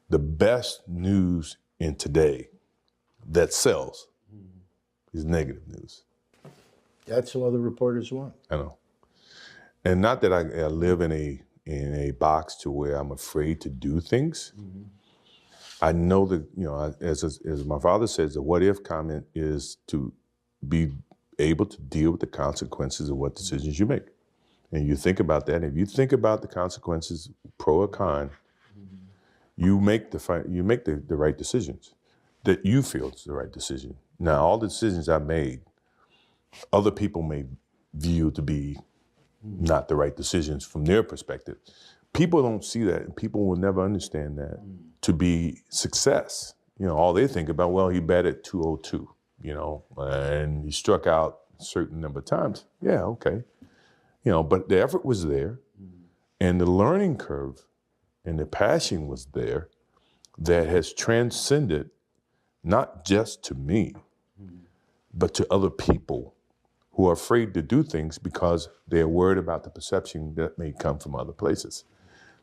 the best news in today that sells is negative news. That's what the reporters want. I know. And not that I live in a box to where I'm afraid to do things. Mm-hmm. I know that, you know, as my father says, the what if comment is to be able to deal with the consequences of what decisions you make. And you think about that. And if you think about the consequences, pro or con, you make the right decisions that you feel is the right decision. Now, all the decisions I made, other people may view to be not the right decisions from their perspective. People don't see that, and people will never understand that to be success. You know, all they think about, well, he batted 202, you know, and he struck out a certain number of times. Yeah, okay. You know, but the effort was there, and the learning curve and the passion was there that has transcended not just to me, but to other people who are afraid to do things because they're worried about the perception that may come from other places.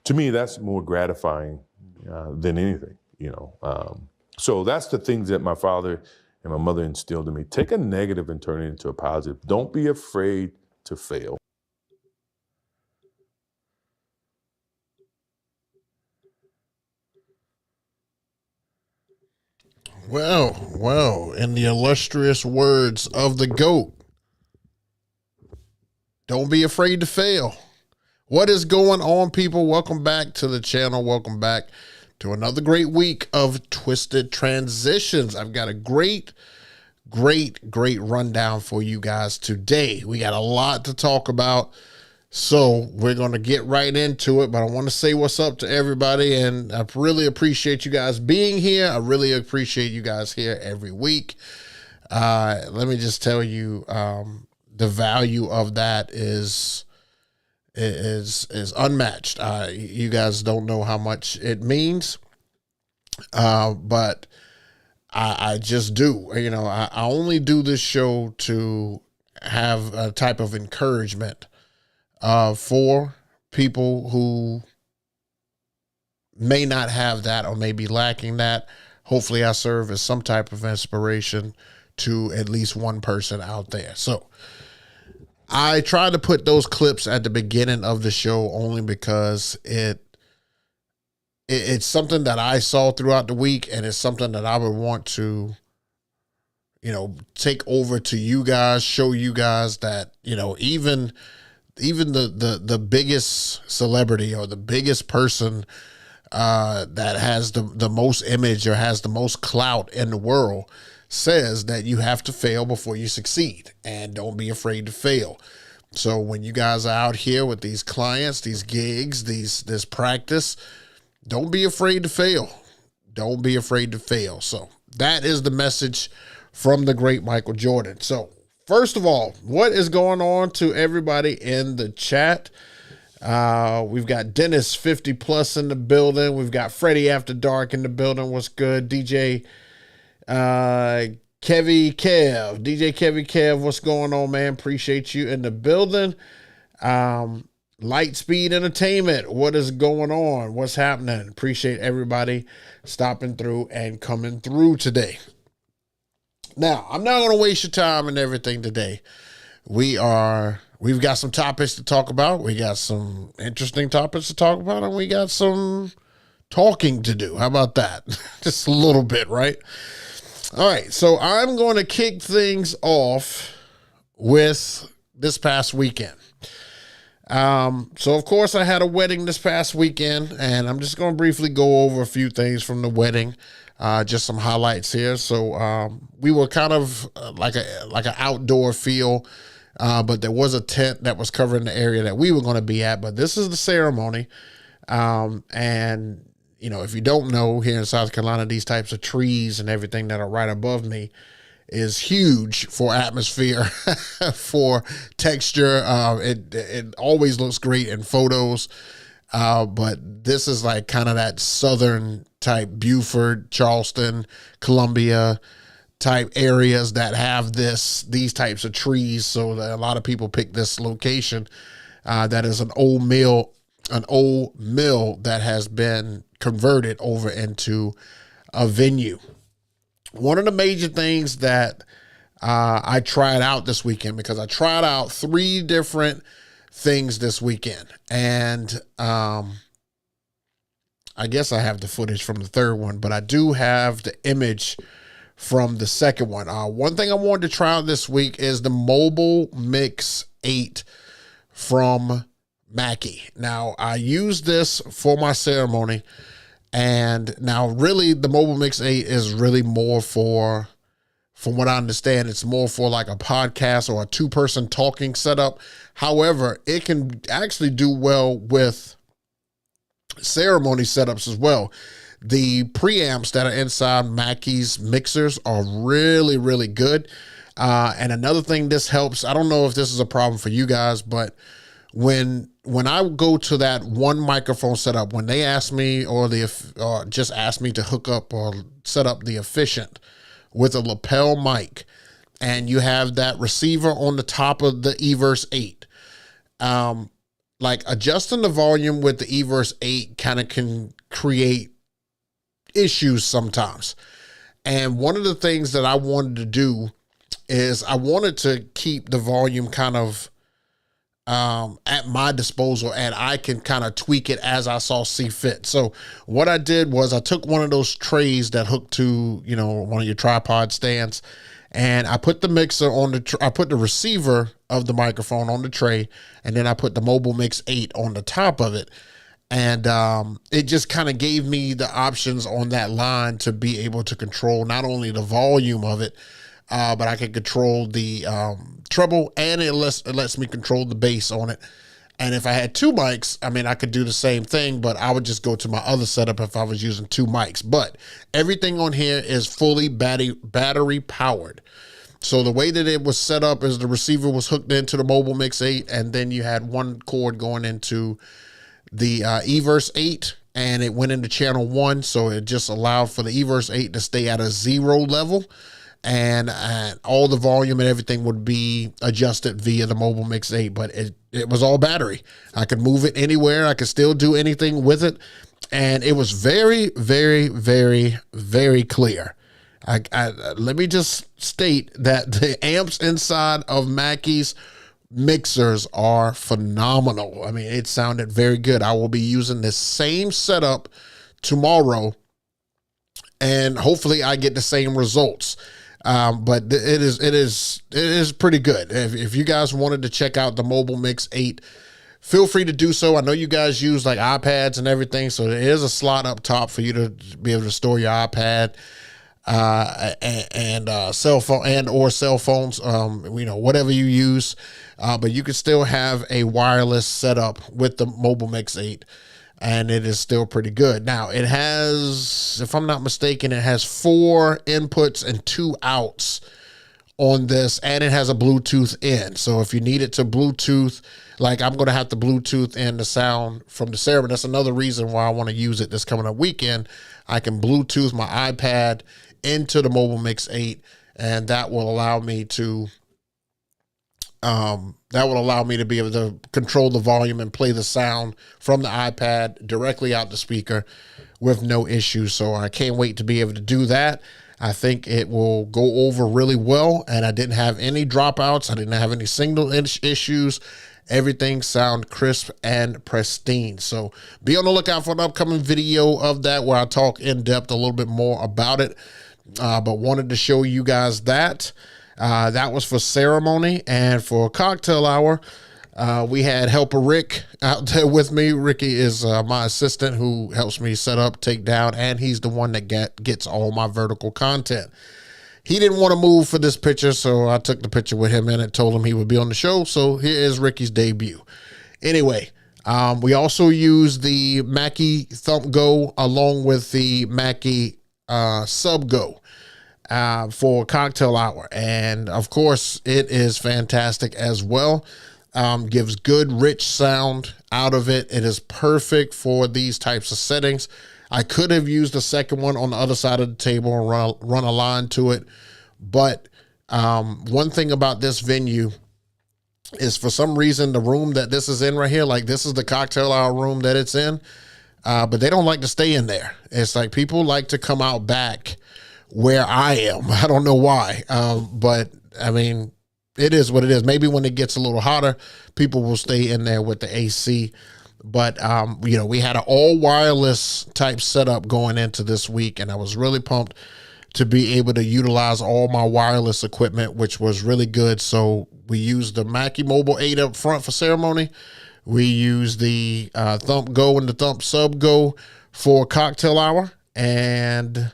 To me, that's more gratifying than anything, you know. So that's the things that my father and my mother instilled in me. Take a negative and turn it into a positive. Don't be afraid to fail. Well, in the illustrious words of the GOAT, don't be afraid to fail. What is going on, people? Welcome back to the channel. Welcome back to another great week of Twisted Transitions. I've got a great rundown for you guys today. We got a lot to talk about, so we're going to get right into it. But I want to say what's up to everybody, and I really appreciate you guys being here. I really appreciate you guys here every week. Let me just tell you, the value of that is unmatched. You guys don't know how much it means, but I just do. You know, I only do this show to have a type of encouragement for people who may not have that or may be lacking that. Hopefully I serve as some type of inspiration to at least one person out there. So I try to put those clips at the beginning of the show only because it's something that I saw throughout the week, and it's something that I would want to, you know, take over to you guys, show you guys that, you know, even the biggest celebrity or the biggest person that has the most image or has the most clout in the world says that you have to fail before you succeed, and don't be afraid to fail. So when you guys are out here with these clients, these gigs, this practice, don't be afraid to fail. Don't be afraid to fail. So that is the message from the great Michael Jordan. So first of all, what is going on to everybody in the chat? We've got Dennis 50 plus in the building. We've got Freddie After Dark in the building. What's good? DJ DJ Kevy Kev, what's going on, man? Appreciate you in the building. Lightspeed Entertainment, what is going on? What's happening? Appreciate everybody stopping through and coming through today. Now, I'm not going to waste your time and everything today. We've got some topics to talk about. We got some interesting topics to talk about, and we got some talking to do. How about that? Just a little bit, right? All right, so I'm going to kick things off with this past weekend. So of course I had a wedding this past weekend, and I'm just going to briefly go over a few things from the wedding, just some highlights here. So we were kind of like an outdoor feel, but there was a tent that was covering the area that we were going to be at. But this is the ceremony, and you know, if you don't know, here in South Carolina, these types of trees and everything that are right above me is huge for atmosphere, for texture. It always looks great in photos, but this is like kind of that southern type Beaufort, Charleston, Columbia type areas that have these types of trees. So that a lot of people pick this location that is an old mill an old mill that has been converted over into a venue. One of the major things that I tried out this weekend, because I tried out 3 different things this weekend, and I guess I have the footage from the third one, but I do have the image from the second one. One thing I wanted to try out this week is the Mobile Mix 8 from Mackie. Now, I used this for my ceremony, and now really the Mobile Mix 8 is really more for, from what I understand, it's more for like a podcast or a 2-person talking setup. However, it can actually do well with ceremony setups as well. The preamps that are inside Mackie's mixers are really, really good. And another thing this helps, I don't know if this is a problem for you guys, but when I go to that one microphone setup, when they ask me or just ask me to hook up or set up the Efficient with a lapel mic, and you have that receiver on the top of the Everse 8, like adjusting the volume with the Everse 8 kind of can create issues sometimes. And one of the things that I wanted to do is I wanted to keep the volume kind of at my disposal, and I can kind of tweak it as I see fit. So what I did was I took one of those trays that hook to, you know, one of your tripod stands, and I put the mixer on I put the receiver of the microphone on the tray, and then I put the Mobile Mix 8 on the top of it. And it just kind of gave me the options on that line to be able to control not only the volume of it, but I can control the treble, and it lets me control the bass on it. And if I had 2 mics, I mean, I could do the same thing, but I would just go to my other setup if I was using 2 mics. But everything on here is fully battery powered. So the way that it was set up is the receiver was hooked into the Mobile Mix 8, and then you had one cord going into the Everse 8, and it went into channel 1. So it just allowed for the Everse 8 to stay at a 0 level. And all the volume and everything would be adjusted via the Mobile Mix 8, but it was all battery. I could move it anywhere. I could still do anything with it. And it was very, very, very, very clear. Let me just state that the amps inside of Mackie's mixers are phenomenal. I mean, it sounded very good. I will be using this same setup tomorrow, and hopefully I get the same results. But it is pretty good. If you guys wanted to check out the Mobile Mix 8, feel free to do so. I know you guys use like iPads and everything, so there is a slot up top for you to be able to store your iPad and cell phone and or cell phones, you know, whatever you use. But you can still have a wireless setup with the Mobile Mix 8. And it is still pretty good. Now, it has, if I'm not mistaken, it has 4 inputs and 2 outs on this, and it has a Bluetooth in. So if you need it to Bluetooth, like I'm going to have to Bluetooth in the sound from the ceremony. That's another reason why I want to use it this coming up weekend. I can Bluetooth my iPad into the Mobile Mix 8, and that will allow me to be able to control the volume and play the sound from the iPad directly out the speaker with no issues. So I can't wait to be able to do that. I think it will go over really well, and I didn't have any dropouts. I didn't have any signal issues. Everything sound crisp and pristine. So be on the lookout for an upcoming video of that where I talk in depth a little bit more about it. But wanted to show you guys that. That was for ceremony, and for cocktail hour, we had helper Rick out there with me. Ricky is my assistant who helps me set up, take down, and he's the one that gets all my vertical content. He didn't want to move for this picture, so I took the picture with him in it, told him he would be on the show. So here is Ricky's debut. Anyway, we also used the Mackie Thump Go along with the Mackie Sub Go for cocktail hour, and of course it is fantastic as well. Gives good rich sound out of it. It is perfect for these types of settings. I could have used the second one on the other side of the table and run a line to it, but one thing about this venue is for some reason the room that this is in right here, like this is the cocktail hour room that it's in, but they don't like to stay in there. It's like people like to come out back where I am. I don't know why, but I mean, it is what it is. Maybe when it gets a little hotter, people will stay in there with the AC. But, you know, we had an all wireless type setup going into this week, and I was really pumped to be able to utilize all my wireless equipment, which was really good. So we used the Mackie Mobile 8 up front for ceremony. We used the Thump Go and the Thump Sub Go for cocktail hour. And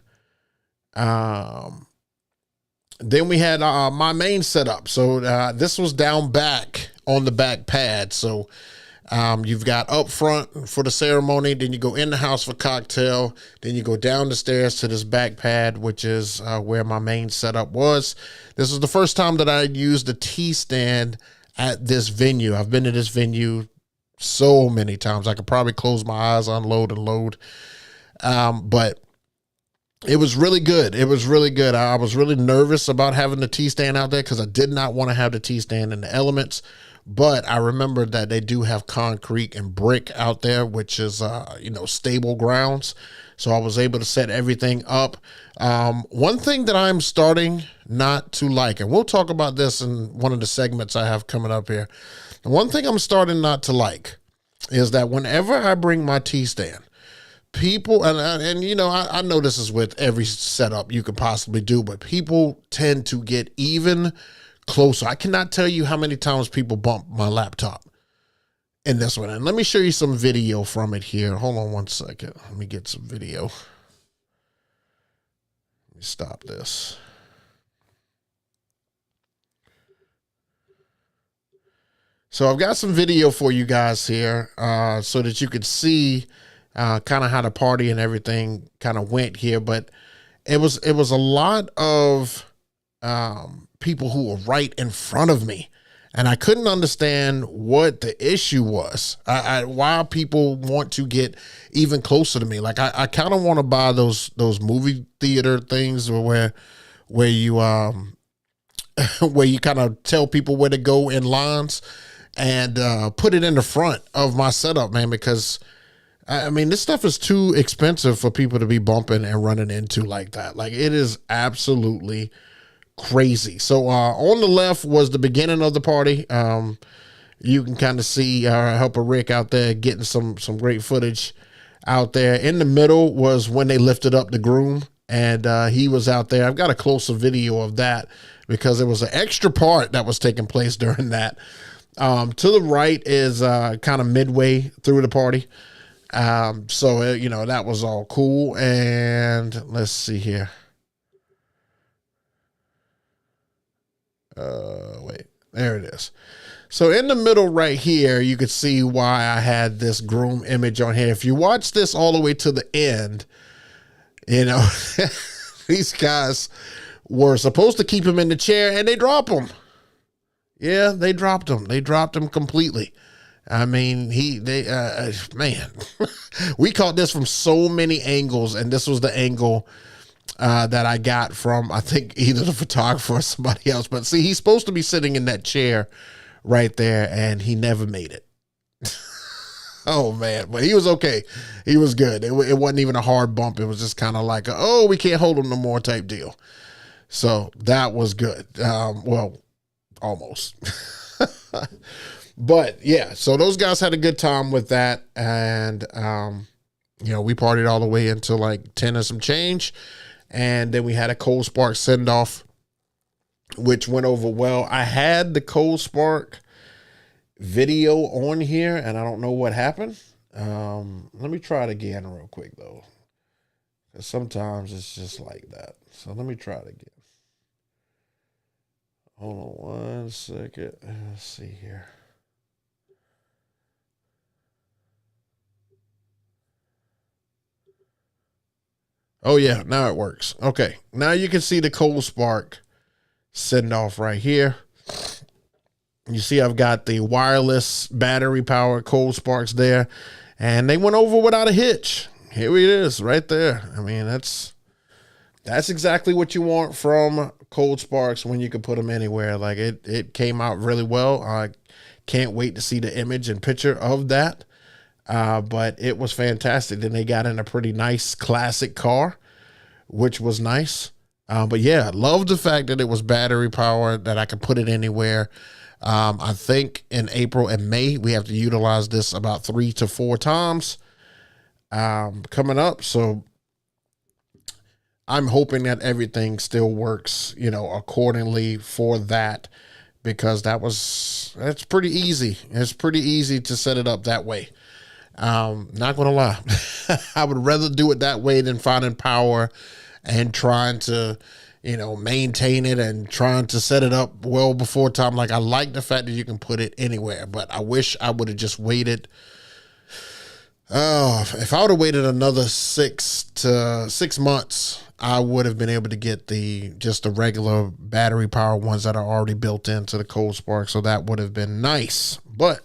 then we had my main setup. So this was down back on the back pad. So you've got up front for the ceremony, then you go in the house for cocktail, then you go down the stairs to this back pad, which is where my main setup was. This was the first time that I used a tea stand at this venue. I've been to this venue so many times. I could probably close my eyes, unload and load. But it was really good. It was really good. I was really nervous about having the tea stand out there because I did not want to have the tea stand in the elements. But I remembered that they do have concrete and brick out there, which is, you know, stable grounds. So I was able to set everything up. One thing that I'm starting not to like, and we'll talk about this in one of the segments I have coming up here. The one thing I'm starting not to like is that whenever I bring my tea stand, people, and you know, I know this is with every setup you could possibly do, but people tend to get even closer. I cannot tell you how many times people bump my laptop in this one. And let me show you some video from it here. Hold on one second. Let me get some video. Let me stop this. So I've got some video for you guys here so that you could see kind of how the party and everything kind of went here. But it was a lot of people who were right in front of me, and I couldn't understand what the issue was. Why people want to get even closer to me. Like I kind of want to buy those movie theater things where you where you kind of tell people where to go in lines and put it in the front of my setup, man, because I mean, this stuff is too expensive for people to be bumping and running into like that. Like, it is absolutely crazy. So on the left was the beginning of the party. You can kind of see Helper Rick out there getting some great footage out there. In the middle was when they lifted up the groom, and he was out there. I've got a closer video of that because there was an extra part that was taking place during that. To the right is kind of midway through the party. So, you know, that was all cool. And let's see here. Wait, there it is. So in the middle right here, you could see why I had this groom image on here. If you watch this all the way to the end, you know, these guys were supposed to keep him in the chair and they drop him. Yeah, they dropped him. They dropped him completely. I mean, man, we caught this from so many angles, and this was the angle that I got from, I think, either the photographer or somebody else. But see, he's supposed to be sitting in that chair right there, and he never made it. Oh, man. But he was okay. He was good. It wasn't even a hard bump. It was just kind of like, we can't hold him no more type deal. So that was good. Well, almost. But yeah, so those guys had a good time with that. And, you know, we partied all the way until like 10 and some change. And then we had a Cold Spark send off, which went over well. I had the Cold Spark video on here and I don't know what happened. Let me try it again real quick though, because sometimes it's just like that. So let me try it again. Hold on one second. Let's see here. Oh yeah, now it works. Okay, now you can see the Cold Spark send off right here. You see I've got the wireless battery powered Cold Sparks there, and they went over without a hitch. Here it is right there. I mean, that's that's exactly what you want from Cold Sparks when you can put them anywhere. Like it came out really well. I can't wait to see the image and picture of that. But it was fantastic. Then they got in a pretty nice classic car, which was nice. But yeah, love the fact that it was battery powered, that I could put it anywhere. I think in April and May, we have to utilize this about 3 to 4 times coming up. So I'm hoping that everything still works, accordingly for that, because that's pretty easy. It's pretty easy to set it up that way. Not gonna lie, I would rather do it that way than finding power and trying to, maintain it and trying to set it up well before time. Like, I like the fact that you can put it anywhere, but I wish I would have just waited. If I would have waited another 6 months, I would have been able to get just the regular battery power ones that are already built into the Cold Spark. So that would have been nice, but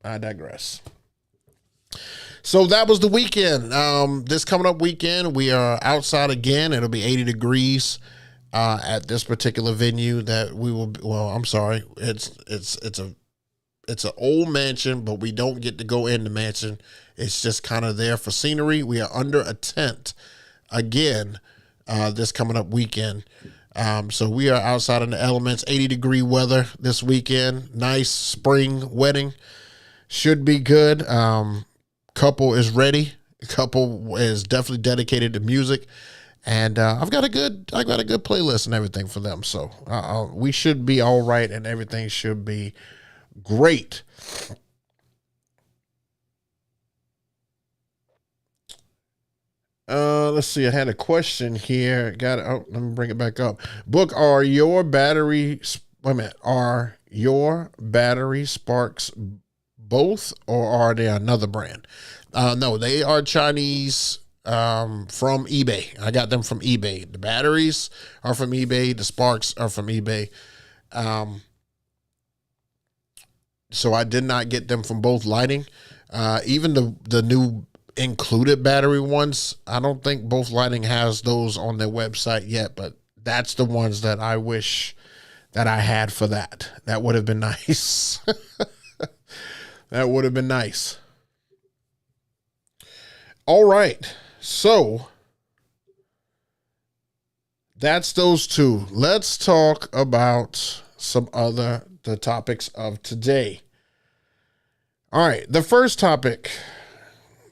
I digress. So that was the weekend. This coming up weekend, we are outside again. It'll be 80 degrees at this particular venue that we will. Well, I'm sorry. It's an old mansion, but we don't get to go in the mansion. It's just kind of there for scenery. We are under a tent again this coming up weekend. So we are outside in the elements. 80-degree weather this weekend. Nice spring wedding. Should be good. Couple is ready. Couple is definitely dedicated to music, and I've got a good playlist and everything for them. So we should be all right, and everything should be great. Let's see. I had a question here. Got it. Oh, let me bring it back up. Book, are your battery sparks both, or are they another brand? No, they are Chinese from eBay. I got them from eBay. The batteries are from eBay. The sparks are from eBay. So I did not get them from both Lighting. Even the new included battery ones, I don't think both Lighting has those on their website yet, but that's the ones that I wish that I had for that. That would have been nice. That would have been nice. All right. So that's those two. Let's talk about the topics of today. All right. The first topic,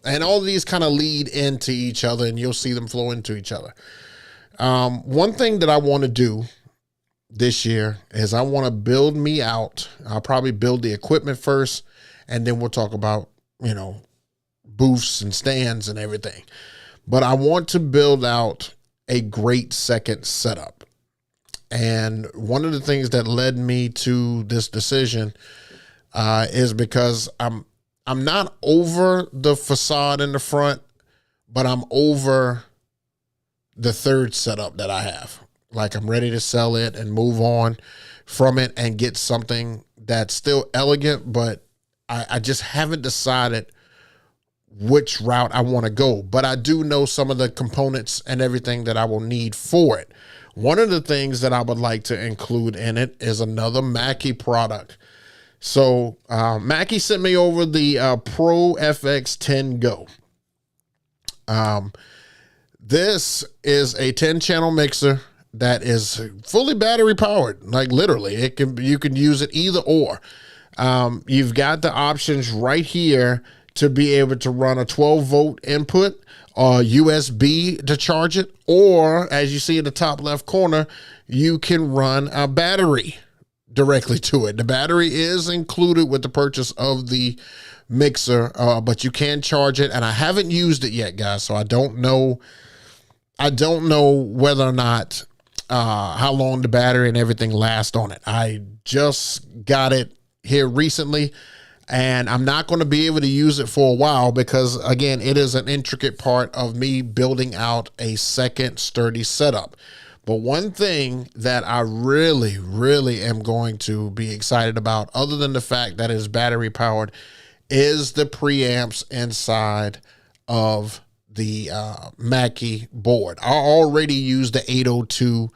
and all of these kind of lead into each other, and you'll see them flow into each other. One thing that I want to do this year is I want to build me out. I'll probably build the equipment first, and then we'll talk about, booths and stands and everything. But I want to build out a great second setup. And one of the things that led me to this decision is because I'm not over the facade in the front, but I'm over the third setup that I have. Like, I'm ready to sell it and move on from it and get something that's still elegant, but I just haven't decided which route I want to go. But I do know some of the components and everything that I will need for it. One of the things that I would like to include in it is another Mackie product. So Mackie sent me over the Pro FX10 Go. This is a 10-channel mixer that is fully battery powered. Like, literally, you can use it either or. You've got the options right here to be able to run a 12-volt input or USB to charge it, or as you see in the top left corner, you can run a battery directly to it. The battery is included with the purchase of the mixer, but you can charge it, and I haven't used it yet, guys, so I don't know whether or not how long the battery and everything lasts on it. I just got it here recently, and I'm not going to be able to use it for a while because, again, it is an intricate part of me building out a second sturdy setup. But one thing that I really, really am going to be excited about, other than the fact that it's battery powered, is the preamps inside of the Mackie board. I already use the 802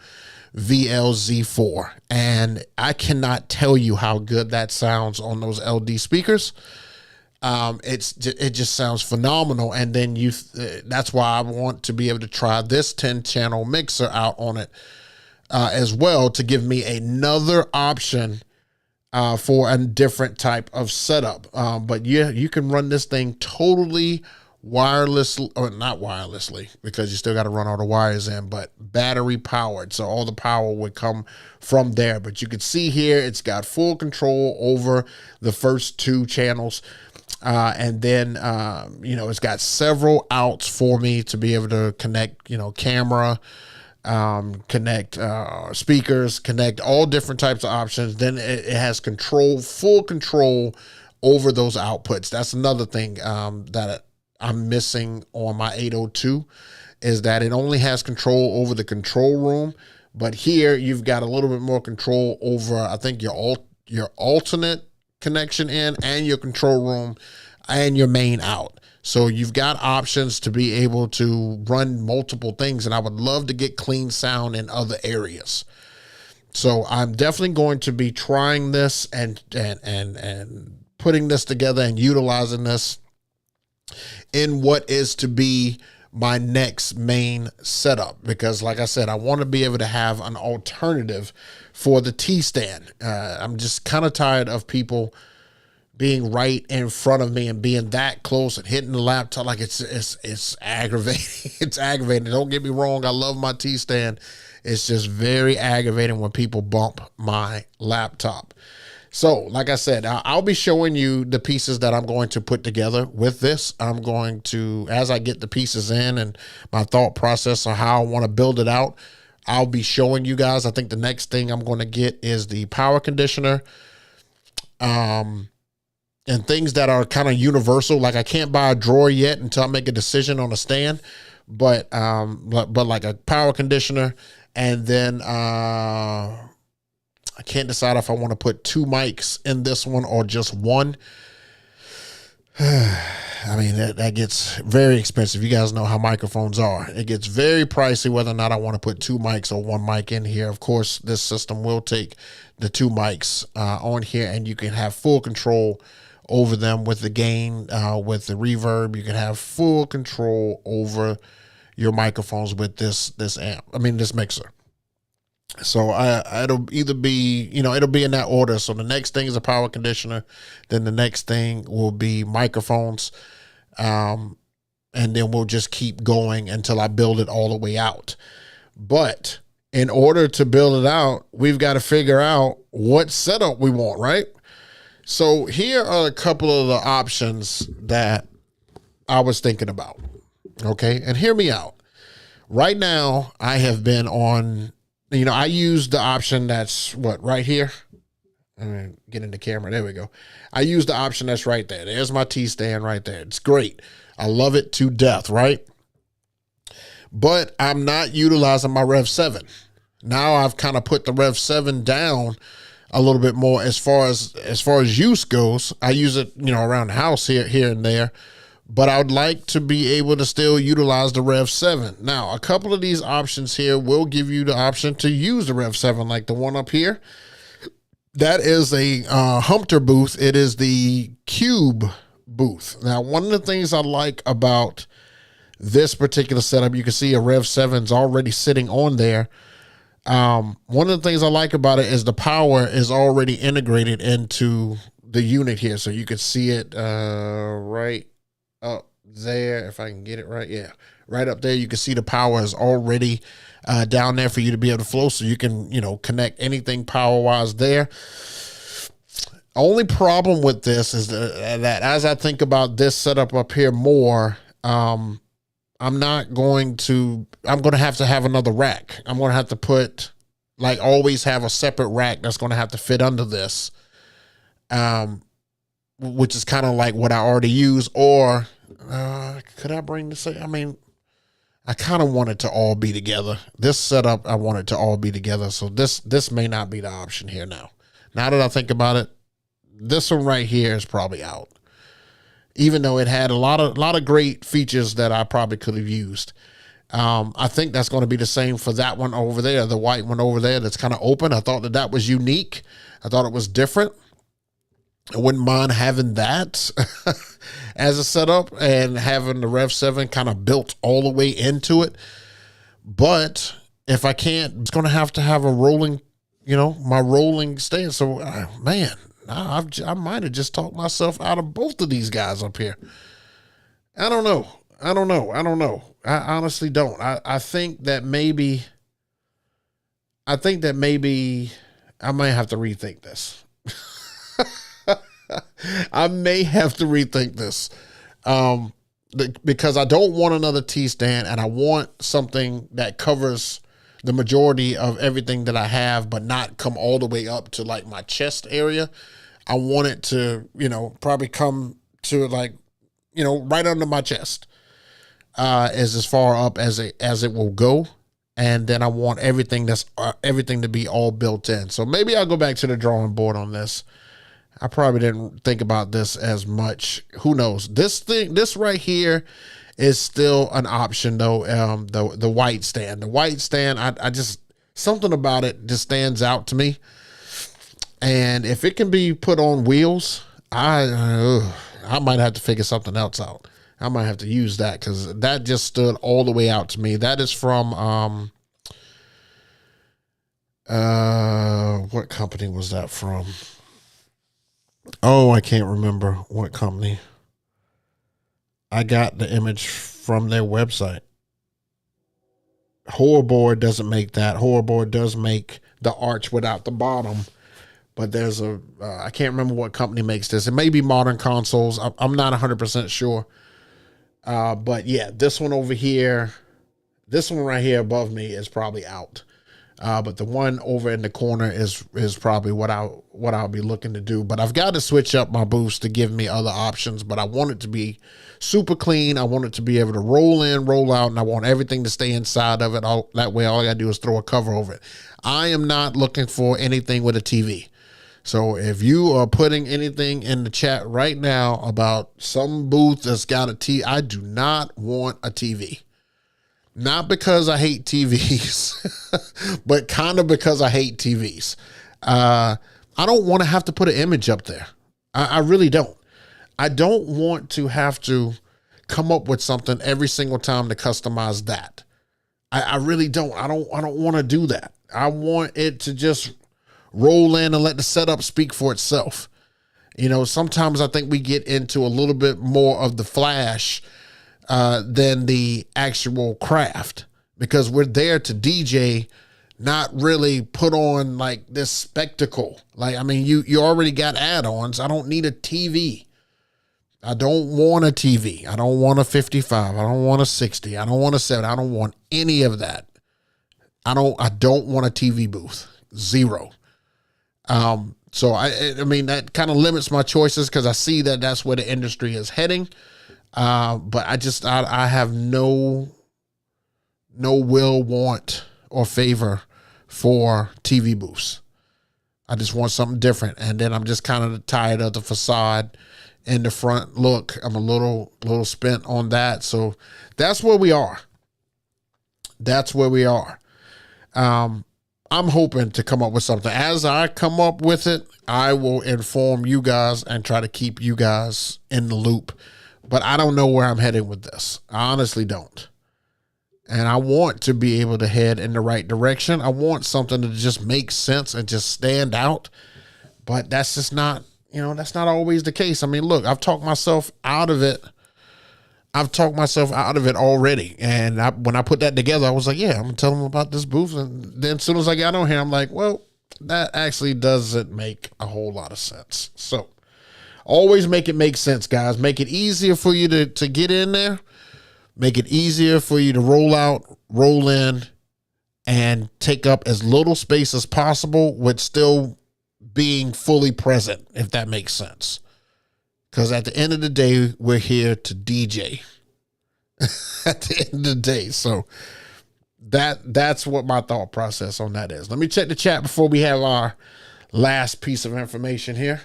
VLZ4, and I cannot tell you how good that sounds on those LD speakers. It just sounds phenomenal. And then that's why I want to be able to try this 10-channel mixer out on it as well, to give me another option for a different type of setup. But yeah, you can run this thing totally wireless, or not wirelessly, because you still got to run all the wires in, but battery powered. So all the power would come from there. But you can see here, it's got full control over the first 2 channels. And then, it's got several outs for me to be able to connect, camera, connect speakers, connect all different types of options. Then it has full control over those outputs. That's another thing that I'm missing on my 802, is that it only has control over the control room. But here you've got a little bit more control over, I think, your alternate connection in, and your control room, and your main out. So you've got options to be able to run multiple things, and I would love to get clean sound in other areas. So I'm definitely going to be trying this and putting this together and utilizing this in what is to be my next main setup, because like I said, I want to be able to have an alternative for the T-stand. I'm just kind of tired of people being right in front of me and being that close and hitting the laptop. Like it's aggravating. It's aggravating. Don't get me wrong. I love my T-stand. It's just very aggravating when people bump my laptop. So like I said, I'll be showing you the pieces that I'm going to put together with this. I'm going to, as I get the pieces in and my thought process on how I want to build it out, I'll be showing you guys. I think the next thing I'm going to get is the power conditioner, and things that are kind of universal. Like I can't buy a drawer yet until I make a decision on a stand, but like a power conditioner, and then I can't decide if I want to put 2 mics in this one or just one. I mean, that gets very expensive. You guys know how microphones are. It gets very pricey whether or not I want to put 2 mics or 1 mic in here. Of course, this system will take the 2 mics on here, and you can have full control over them with the gain, with the reverb. You can have full control over your microphones with this mixer. So it'll either be, it'll be in that order. So the next thing is a power conditioner. Then the next thing will be microphones. And then we'll just keep going until I build it all the way out. But in order to build it out, we've got to figure out what setup we want, right? So here are a couple of the options that I was thinking about. Okay. And hear me out. Right now, I have been on, I use the option that's right here. I'm going to get in the camera. There we go. I use the option that's right there. There's my T-stand right there. It's great. I love it to death, right? But I'm not utilizing my Rev 7. Now I've kind of put the Rev 7 down a little bit more as far as use goes. I use it, around the house here and there. But I would like to be able to still utilize the Rev 7. Now, a couple of these options here will give you the option to use the Rev 7, like the one up here. That is a Humpter booth. It is the Cube booth. Now, one of the things I like about this particular setup, you can see a Rev 7 is already sitting on there. One of the things I like about it is the power is already integrated into the unit here. So you can see it right up there, if I can get it right. Yeah, right up there. You can see the power is already down there for you to be able to flow, so you can connect anything power wise there. Only problem with this is that as I think about this setup up here more, I'm going to have to have another rack. I'm going to have to put, always have a separate rack that's going to have to fit under this, which is kind of like what I already use. Or could I bring this? I kind of want it to all be together. This setup, I want it to all be together. So this may not be the option here now. Now that I think about it, this one right here is probably out. even though it had a lot of great features that I probably could have used. I think that's going to be the same for that one over there, the white one over there that's kind of open. I thought that was unique. I thought it was different. I wouldn't mind having that as a setup and having the Rev 7 kind of built all the way into it. But if I can't, it's going to have a rolling, my rolling stand. So, man, I might have just talked myself out of both of these guys up here. I don't know. I honestly don't. I think that maybe I may have to rethink this. I may have to rethink this. Because I don't want another T stand, and I want something that covers the majority of everything that I have, but not come all the way up to like my chest area. I want it to, probably come to like, right under my chest, as far up as it will go. And then I want everything to be all built in. So maybe I'll go back to the drawing board on this. I probably didn't think about this as much. Who knows? This right here is still an option though. The white stand, I just, something about it just stands out to me. And if it can be put on wheels, I might have to figure something else out. I might have to use that, because that just stood all the way out to me. That is from, what company was that from? Oh, I can't remember what company. I got the image from their website. Horrorboard doesn't make that. Horrorboard does make the arch without the bottom, but there's I can't remember what company makes this. It may be Modern Consoles. I'm not 100% sure. But yeah, this one over here, this one right here above me is probably out. But the one over in the corner is probably what I'll be looking to do. But I've got to switch up my booths to give me other options. But I want it to be super clean. I want it to be able to roll in, roll out, and I want everything to stay inside of it. That way, all I got to do is throw a cover over it. I am not looking for anything with a TV. So if you are putting anything in the chat right now about some booth that's got a TV, I do not want a TV. Not because I hate TVs, but kind of because I hate TVs. I don't want to have to put an image up there. I really don't. I don't want to have to come up with something every single time to customize that. I really don't. I don't want to do that. I want it to just roll in and let the setup speak for itself. Sometimes I think we get into a little bit more of the flash than the actual craft, because we're there to DJ, not really put on like this spectacle. Like, I mean, you already got add-ons. I don't need a TV. I don't want a TV. I don't want a 55. I don't want a 60. I don't want a 7. I don't want any of that. I don't want a TV booth. Zero. So I mean, that kind of limits my choices, because I see that that's where the industry is heading. But I have no will, want, or favor for TV booths. I just want something different. And then I'm just kind of tired of the facade and the front look. I'm a little spent on that. So that's where we are. I'm hoping to come up with something. As I come up with it, I will inform you guys and try to keep you guys in the loop. But I don't know where I'm heading with this. I honestly don't. And I want to be able to head in the right direction. I want something to just make sense and just stand out. But that's just not, that's not always the case. I mean, look, I've talked myself out of it. Already. And when I put that together, I was like, yeah, I'm going to tell them about this booth. And then as soon as I got on here, I'm like, well, that actually doesn't make a whole lot of sense. So always make it make sense, guys. Make it easier for you to get in there. Make it easier for you to roll out, roll in, and take up as little space as possible with still being fully present, if that makes sense. Because at the end of the day, we're here to DJ. At the end of the day. So that's what my thought process on that is. Let me check the chat before we have our last piece of information here.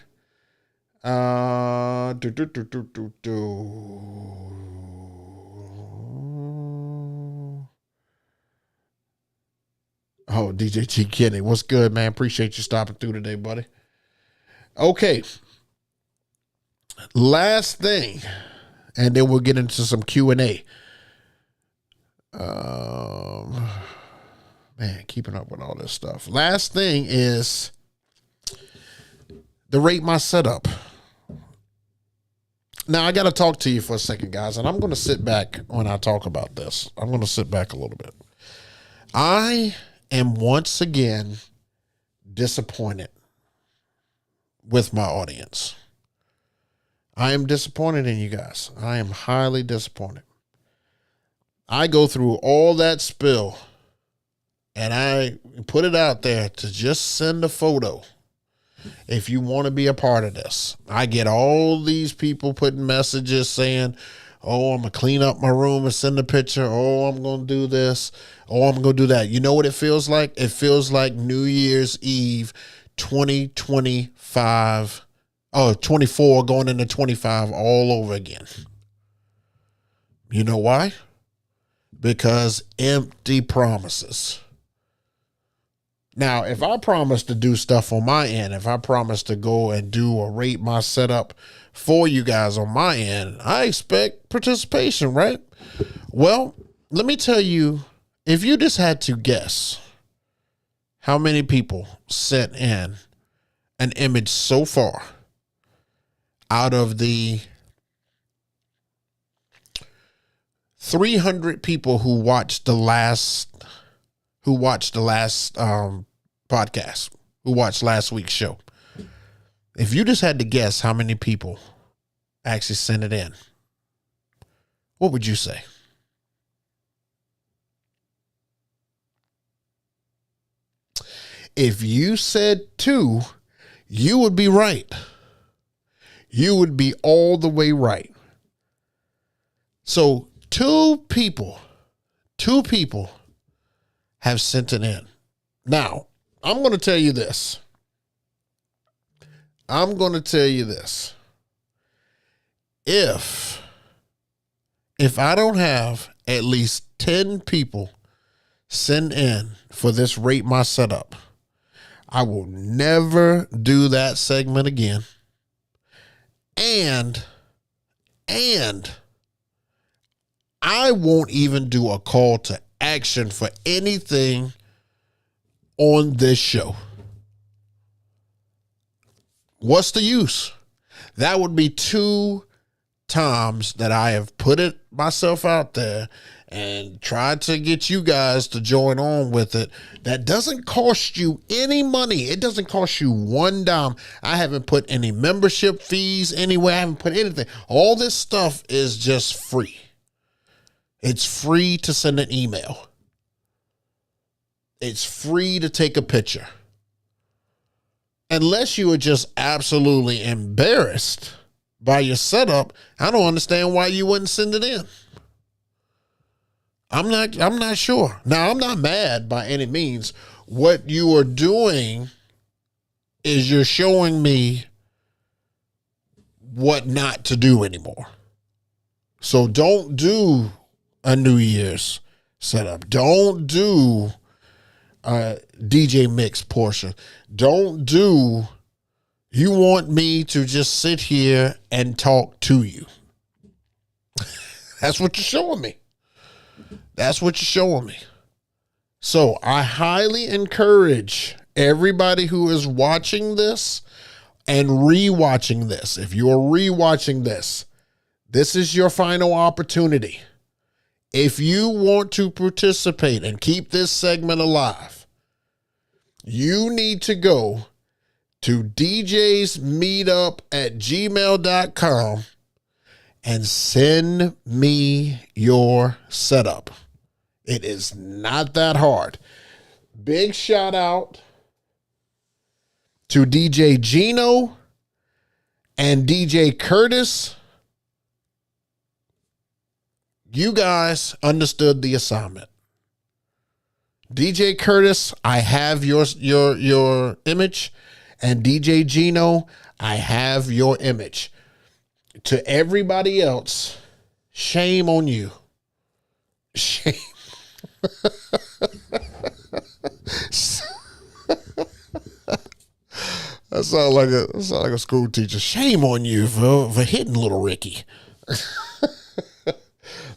Do, do, do, do, do, do. Oh, DJ G Kenny, what's good, man? Appreciate you stopping through today, buddy. Okay. Last thing, and then we'll get into some Q&A. Man, keeping up with all this stuff. Last thing is the rate my setup. Now, I got to talk to you for a second, guys, and I'm going to sit back when I talk about this. I'm going to sit back a little bit. I am once again disappointed with my audience. I am disappointed in you guys. I am highly disappointed. I go through all that spill and I put it out there to just send a photo. If you want to be a part of this, I get all these people putting messages saying, oh, I'm going to clean up my room and send a picture. Oh, I'm going to do this. Oh, I'm going to do that. You know what it feels like? It feels like New Year's Eve 2025. Oh, 24 going into 25 all over again. You know why? Because empty promises. Now, if I promise to do stuff on my end, if I promise to go and do or rate my setup for you guys on my end, I expect participation, right? Well, let me tell you, if you just had to guess how many people sent in an image so far out of the 300 people who watched the last podcast, who watched last week's show. If you just had to guess how many people actually sent it in, what would you say? If you said 2, you would be right. You would be all the way right. So two people have sent it in. Now, I'm going to tell you this. If I don't have at least 10 people send in for this rate my setup, I will never do that segment again. And I won't even do a call to action for anything on this show. What's the use? That would be 2 times that I have put it myself out there and tried to get you guys to join on with it. That doesn't cost you any money. It doesn't cost you one dime. I haven't put any membership fees anywhere. I haven't put anything. All this stuff is just free. It's free to send an email. It's free to take a picture. Unless you are just absolutely embarrassed by your setup, I don't understand why you wouldn't send it in. I'm not sure. Now, I'm not mad by any means. What you are doing is you're showing me what not to do anymore. So don't do a New Year's setup. Don't do DJ Mix portion. Don't do, you want me to just sit here and talk to you. That's what you're showing me. That's what you're showing me. So I highly encourage everybody who is watching this and rewatching this. If you are rewatching this, this is your final opportunity. If you want to participate and keep this segment alive, you need to go to djsmeetup@gmail.com and send me your setup. It is not that hard. Big shout out to DJ Gino and DJ Curtis. You guys understood the assignment. DJ Curtis, I have your image, And DJ Gino, I have your image. To everybody else, shame on you. Shame. That sounds like a school teacher. Shame on you for hitting little Ricky.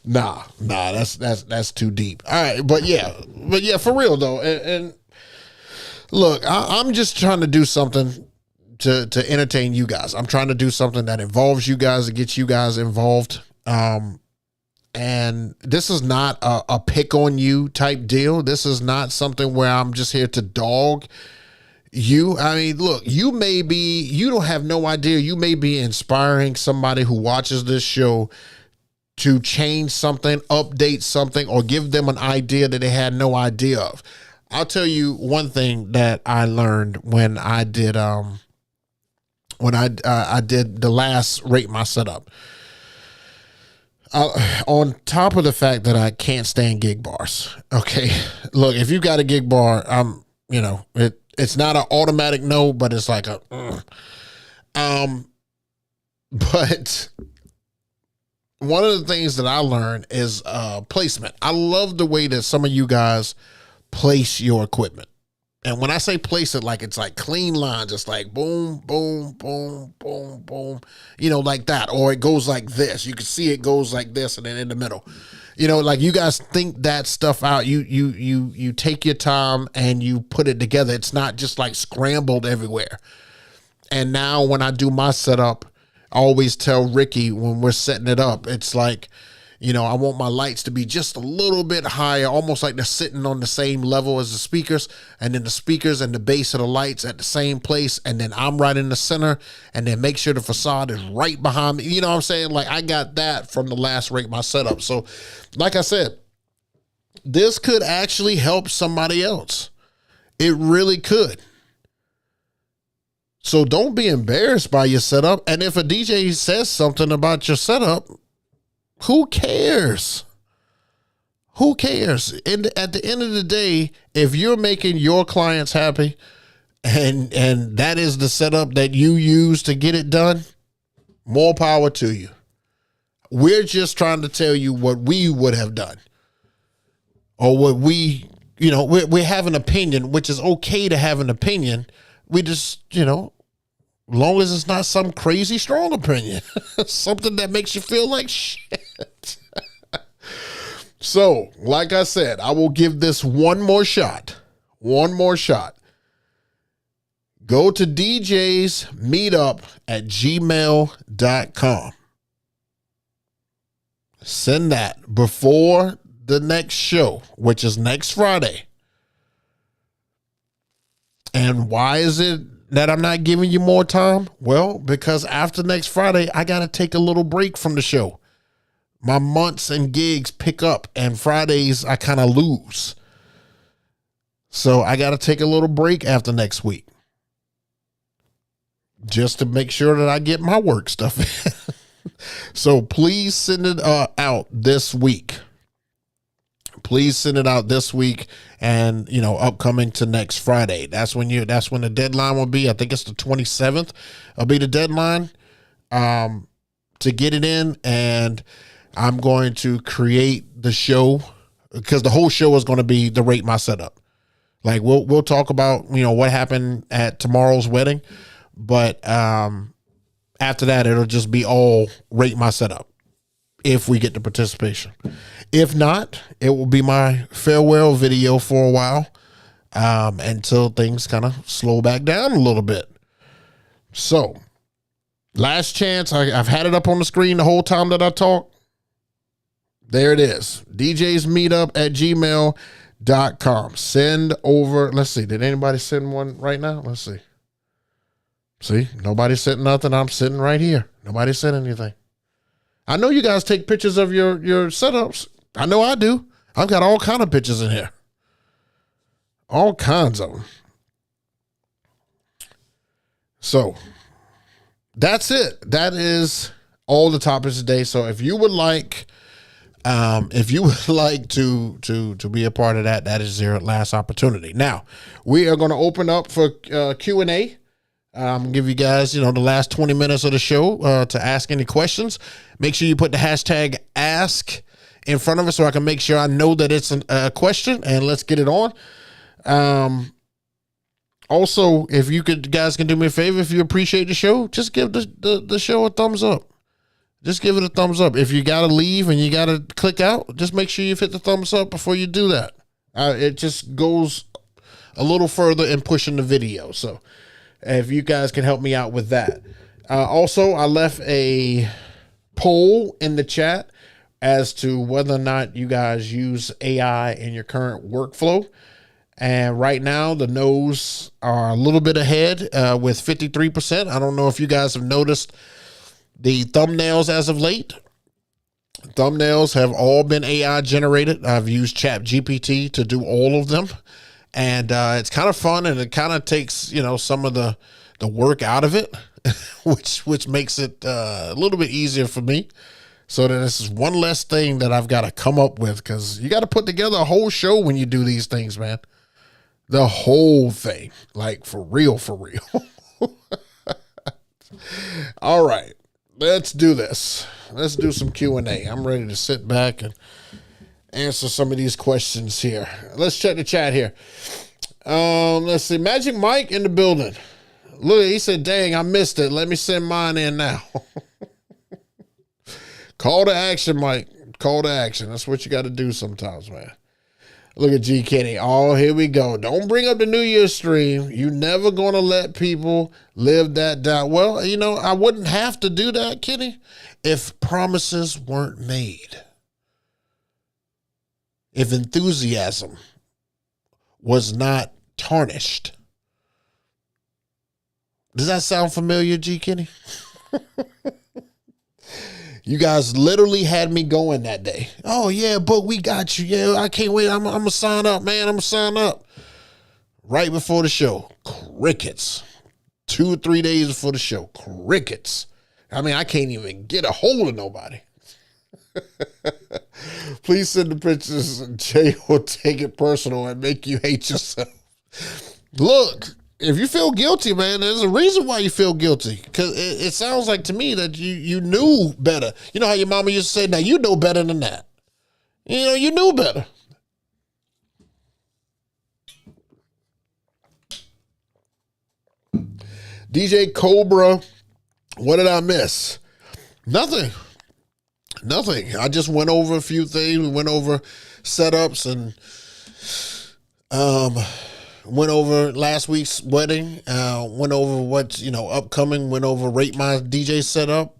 Nah, that's too deep. All right, but yeah, for real though. And look, I'm just trying to do something to entertain you guys. I'm trying to do something that involves you guys, to get you guys involved. And this is not a pick on you type deal. This is not something where I'm just here to dog you. I mean, look, you don't have no idea. You may be inspiring somebody who watches this show to change something, update something, or give them an idea that they had no idea of. I'll tell you one thing that I learned when I did I did the last Rate My Setup. On top of the fact that I can't stand gig bars. Okay, look, if you got a gig bar, it's not an automatic no, but it's like a. But one of the things that I learned is placement. I love the way that some of you guys place your equipment. And when I say place it, like it's like clean lines, it's like boom, boom, boom, boom, boom, like that. Or it goes like this. You can see it goes like this and then in the middle. Like you guys think that stuff out. You take your time and you put it together. It's not just like scrambled everywhere. And now when I do my setup, I always tell Ricky when we're setting it up, it's like, I want my lights to be just a little bit higher, almost like they're sitting on the same level as the speakers, and then the speakers and the base of the lights at the same place, and then I'm right in the center, and then make sure the facade is right behind me. You know what I'm saying? Like I got that from the last Rate My Setup. So like I said, this could actually help somebody else. It really could. So don't be embarrassed by your setup. And if a DJ says something about your setup, who cares? Who cares? And at the end of the day, if you're making your clients happy and that is the setup that you use to get it done, more power to you. We're just trying to tell you what we would have done, or what we have an opinion, which is okay to have an opinion. We just, long as it's not some crazy strong opinion, something that makes you feel like shit. So, like I said, I will give this one more shot. One more shot. Go to DJ's Meetup at gmail.com. Send that before the next show, which is next Friday. And why is it that I'm not giving you more time? Well, because after next Friday, I got to take a little break from the show. My months and gigs pick up, and Fridays I kind of lose. So I got to take a little break after next week, just to make sure that I get my work stuff in. So please send it out this week. Please send it out this week, and upcoming to next Friday. That's when the deadline will be. I think it's the 27th will be the deadline to get it in, and I'm going to create the show, because the whole show is going to be the Rate My Setup. Like we'll talk about what happened at tomorrow's wedding, but after that it'll just be all Rate My Setup if we get the participation. If not, it will be my farewell video for a while, until things kind of slow back down a little bit. So, last chance. I've had it up on the screen the whole time that I talk. There it is. DJ's Meetup at gmail.com. Send over. Let's see. Did anybody send one right now? Let's see. See, nobody sent nothing. I'm sitting right here. Nobody sent anything. I know you guys take pictures of your setups. I know I do. I've got all kind of pictures in here. All kinds of them. So that's it. That is all the topics today. So if you would like, to be a part of that, that is your last opportunity. Now we are going to open up for Q&A. I'm gonna give you guys, the last 20 minutes of the show to ask any questions. Make sure you put the hashtag ask in front of it so I can make sure I know that it's a question, and let's get it on. Also, if you guys can do me a favor, if you appreciate the show, just give the show a thumbs up. Just give it a thumbs up. If you gotta leave and you gotta click out, just make sure you've hit the thumbs up before you do that. It just goes a little further in pushing the video. So if you guys can help me out with that. Also, I left a poll in the chat as to whether or not you guys use AI in your current workflow. And right now, the no's are a little bit ahead with 53%. I don't know if you guys have noticed the thumbnails as of late. Thumbnails have all been AI generated. I've used ChatGPT to do all of them. And it's kind of fun, and it kind of takes, some of the work out of it, which makes it a little bit easier for me. So that this is one less thing that I've got to come up with, because you got to put together a whole show when you do these things, man. The whole thing, like for real, for real. All right, let's do this. Let's do some Q&A. I'm ready to sit back and answer some of these questions here. Let's check the chat here. Let's see. Magic Mike in the building. Look, he said, dang, I missed it. Let me send mine in now. Call to action, Mike. Call to action. That's what you got to do sometimes, man. Look at G. Kenny. Oh, here we go. Don't bring up the New Year's stream. You never going to let people live that down. Well, I wouldn't have to do that, Kenny, if promises weren't made. If enthusiasm was not tarnished. Does that sound familiar, G. Kenny? You guys literally had me going that day. Oh, yeah, Book, we got you. Yeah, I can't wait. I'm going to sign up, man. I'm going to sign up. Right before the show, crickets. 2 or 3 days before the show, crickets. I mean, I can't even get a hold of nobody. Please send the pictures, and Jay will take it personal and make you hate yourself. Look, if you feel guilty, man, there's a reason why you feel guilty. Because it sounds like to me that you knew better. You know how your mama used to say, now you know better than that. You knew better. DJ Cobra, what did I miss? Nothing. I just went over a few things. We went over setups and went over last week's wedding. Went over what's upcoming. Went over rate my DJ setup.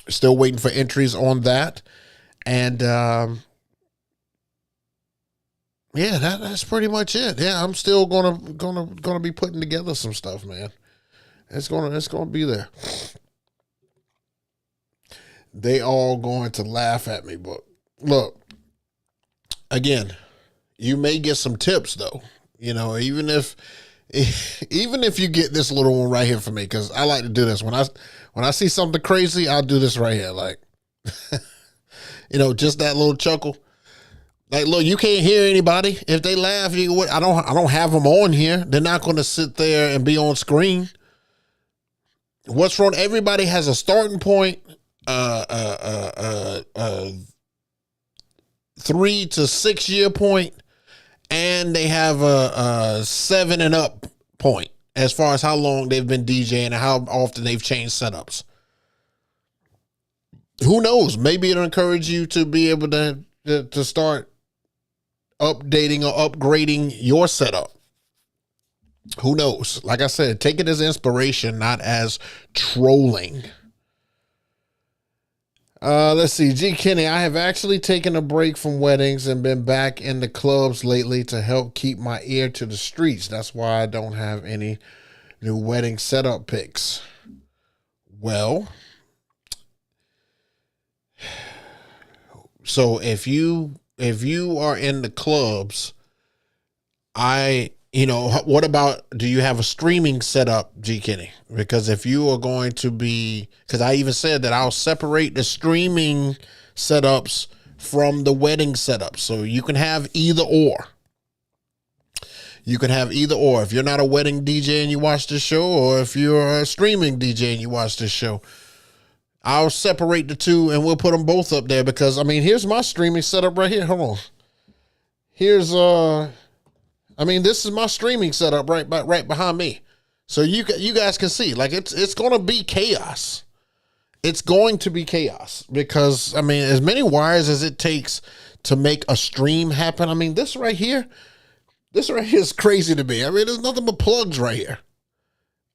Still waiting for entries on that, and yeah, that's pretty much it. Yeah, I'm still gonna be putting together some stuff, man. It's gonna be there. They all going to laugh at me, but look, again, you may get some tips though. Even if you get this little one right here for me, because I like to do this when I see something crazy, I'll do this right here, like just that little chuckle. Like, look, you can't hear anybody. If they laugh, I don't have them on here. They're not going to sit there and be on screen. What's wrong? Everybody has a starting point, 3 to 6 year point, and they have a 7 and up point as far as how long they've been DJing and how often they've changed setups. Who knows? Maybe it'll encourage you to be able to start updating or upgrading your setup. Who knows? Like I said, take it as inspiration, not as trolling. Let's see. G. Kenny, I have actually taken a break from weddings and been back in the clubs lately to help keep my ear to the streets. That's why I don't have any new wedding setup picks. Well, so if you are in the clubs, what about, do you have a streaming setup, G. Kenny? Because if you are going to be, because I even said that I'll separate the streaming setups from the wedding setups. So you can have either or. You can have either or. If you're not a wedding DJ and you watch this show, or if you're a streaming DJ and you watch this show, I'll separate the two and we'll put them both up there because, I mean, here's my streaming setup right here. Hold on. Here's, this is my streaming setup right behind me. So you guys can see, like, it's going to be chaos. It's going to be chaos because, I mean, as many wires as it takes to make a stream happen. I mean, this right here is crazy to me. I mean, there's nothing but plugs right here.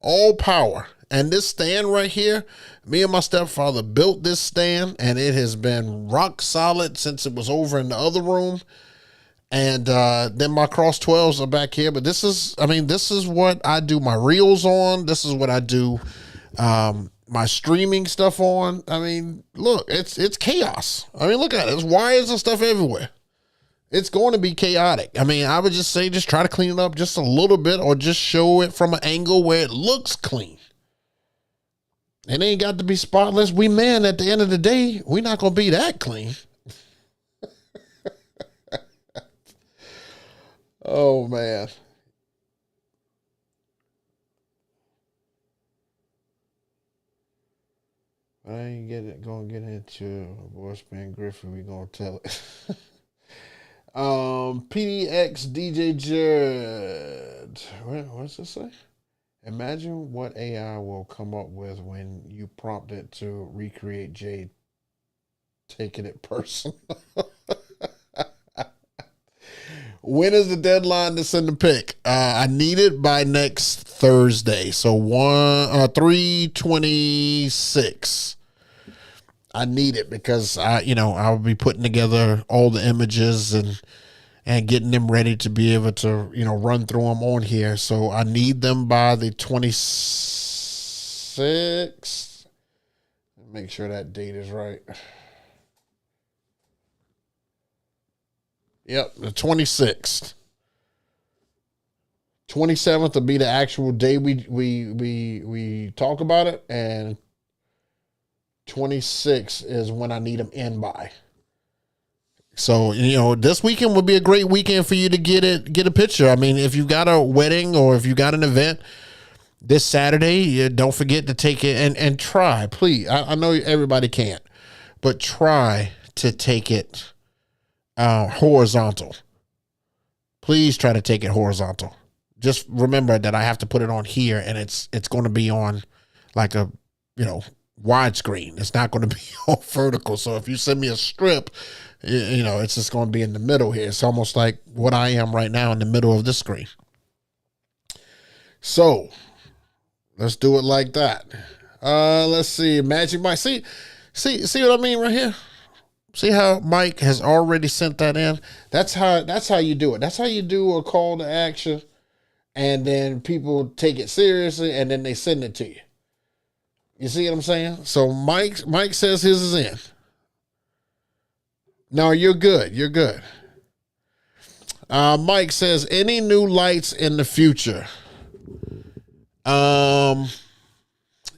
All power. And this stand right here, me and my stepfather built this stand, and it has been rock solid since it was over in the other room. And then my cross 12s are back here. But this is what I do my reels on. This is what I do my streaming stuff on. I mean, look, it's chaos. I mean, look at it. There's wires and stuff everywhere. It's going to be chaotic. I mean, I would just say just try to clean it up just a little bit or just show it from an angle where it looks clean. It ain't got to be spotless. We men, at the end of the day, we're not going to be that clean. Oh, man. I ain't gonna get into voice Ben Griffin. We gonna tell it. PDX DJ Judd. What's this say? Imagine what AI will come up with when you prompt it to recreate Jay taking it personal. When is the deadline to send the pic? I need it by next Thursday. So 3/26. I need it because I'll be putting together all the images and getting them ready to be able to, run through them on here. So I need them by the 26th. Make sure that date is right. Yep, the 26th. 27th will be the actual day we talk about it, and 26th is when I need them in by. So, this weekend would be a great weekend for you to get a picture. I mean, if you got a wedding or if you got an event this Saturday, don't forget to take it and try, please. I know everybody can't, but try to take it horizontal. Please try to take it horizontal. Just remember that I have to put it on here, and it's going to be on like a widescreen. It's not going to be on vertical. So if you send me a strip, it's just going to be in the middle here. It's almost like what I am right now in the middle of this screen. So let's do it like that. Let's see. Magic Mike. See what I mean right here? See how Mike has already sent that in? That's how you do it. That's how you do a call to action, and then people take it seriously, and then they send it to you. You see what I'm saying? So Mike says his is in. No, you're good. You're good. Mike says, any new lights in the future?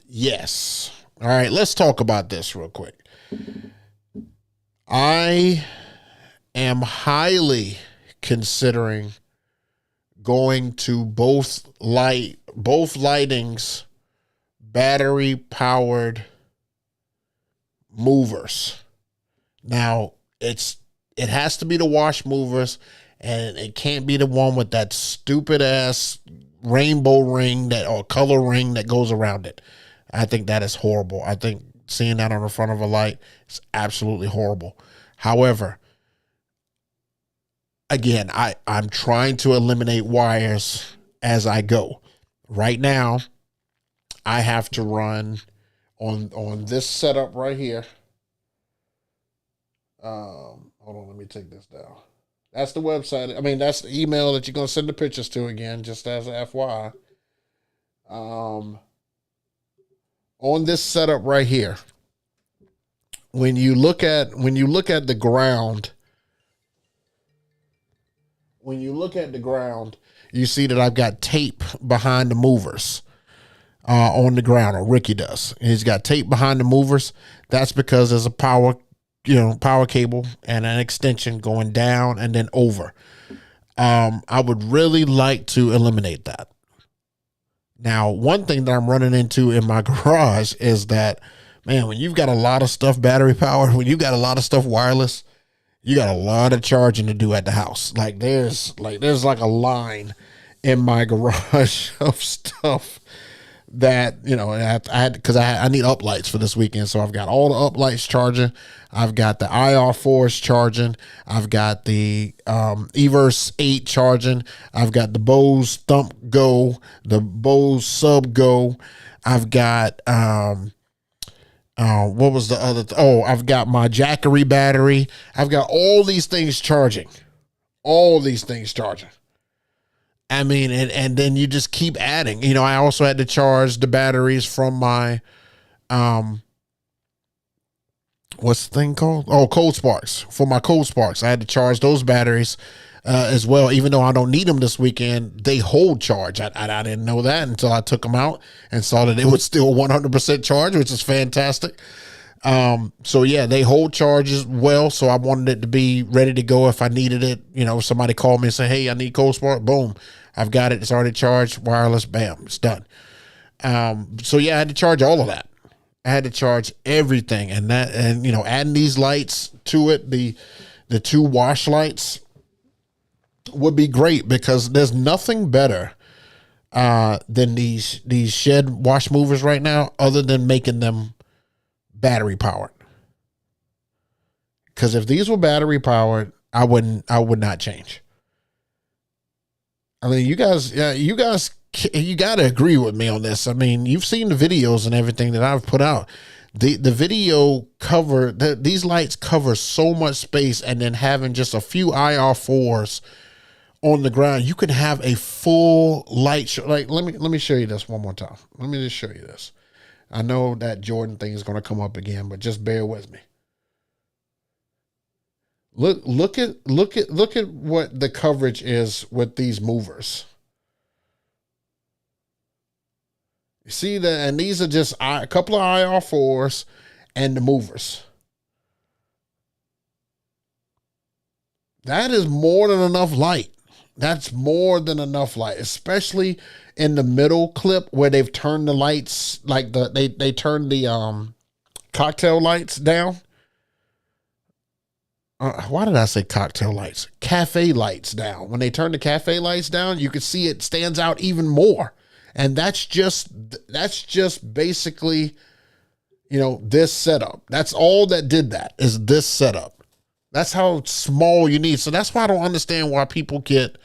Yes. All right, let's talk about this real quick. I am highly considering going to both lightings battery powered movers. Now it has to be the wash movers, and it can't be the one with that stupid ass rainbow ring or color ring that goes around it. I think that is horrible. I think seeing that on the front of a light is absolutely horrible. However, again, I'm trying to eliminate wires as I go. Right now, I have to run on this setup right here. Hold on, let me take this down. That's the website. I mean, that's the email that you're going to send the pictures to again, just as an FYI. On this setup right here, when you look at the ground, you see that I've got tape behind the movers on the ground, or Ricky does. He's got tape behind the movers. That's because there's a power cable and an extension going down and then over. I would really like to eliminate that. Now, one thing that I'm running into in my garage is that, man, when you've got a lot of stuff battery powered, when you got a lot of stuff wireless, you got a lot of charging to do at the house. Like there's like a line in my garage of stuff that, you know, I had, because I need uplights for this weekend. So I've got all the uplights charging. I've got the IR4s charging. I've got the Everse 8 charging. I've got the Bose Thump Go, the Bose Sub Go. I've got what was the other? I've got my Jackery battery. I've got all these things charging. All these things charging. I mean, and then you just keep adding. You know, I also had to charge the batteries from my, what's the thing called? Oh, Cold Sparks. For my Cold Sparks, I had to charge those batteries as well. Even though I don't need them this weekend, they hold charge. I didn't know that until I took them out and saw that it was still 100% charge, which is fantastic. So yeah, they hold charge as well. So I wanted it to be ready to go if I needed it. You know, if somebody called me and said, hey, I need Cold Spark, boom, I've got it. It's already charged, wireless, bam, it's done. So yeah, I had to charge all of that. I had to charge everything, and you know, adding these lights to it, the 2 wash lights would be great, because there's nothing better than these shed wash movers right now, other than making them battery powered. Because if these were battery powered, I would not change. I mean, you guys got to agree with me on this. I mean, you've seen the videos and everything that I've put out. The video these lights cover so much space, and then having just a few IR4s on the ground, you can have a full light show. Like, let me show you this one more time. Let me just show you this. I know that Jordan thing is going to come up again, but just bear with me. Look at what the coverage is with these movers. You see that, and these are just a couple of IR4s and the movers. That is more than enough light. That's more than enough light, especially in the middle clip where they've turned the lights, like they turned the cocktail lights down. Why did I say cocktail lights? Cafe lights down. When they turn the cafe lights down, you can see it stands out even more. And that's just basically, you know, this setup. That's all that did that, is this setup. That's how small you need. So that's why I don't understand why people get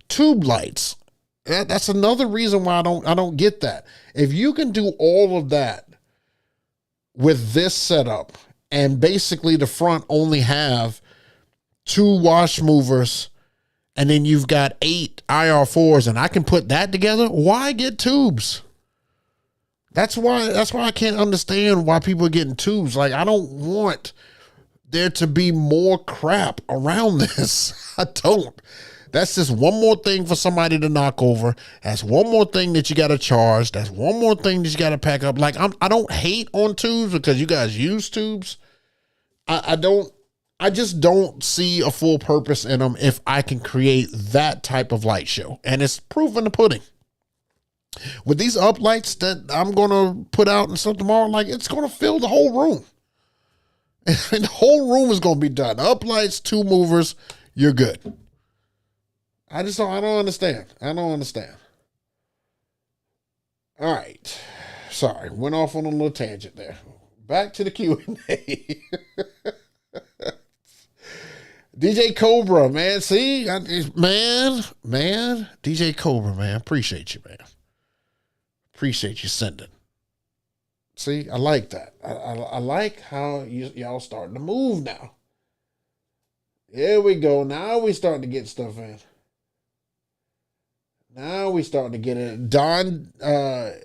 tube lights. That's another reason why I don't get that. If you can do all of that with this setup, and basically the front only have 2 wash movers, and then you've got 8 IR4s, and I can put that together, why get tubes? That's why I can't understand why people are getting tubes. Like, I don't want there to be more crap around this. I don't. That's just one more thing for somebody to knock over. That's one more thing that you got to charge. That's one more thing that you got to pack up. Like, I don't hate on tubes because you guys use tubes. I just don't see a full purpose in them if I can create that type of light show. And it's proof in the pudding. With these uplights that I'm going to put out and stuff tomorrow, like, it's going to fill the whole room. And the whole room is going to be done. Uplights, 2 movers, you're good. I don't understand. I don't understand. All right. Sorry, went off on a little tangent there. Back to the Q&A. DJ Cobra, man. See, man, DJ Cobra, man. Appreciate you, man. Appreciate you sending. See, I like that. I like how y'all starting to move now. Here we go. Now we starting to get stuff in. Now we starting to get it. Don, I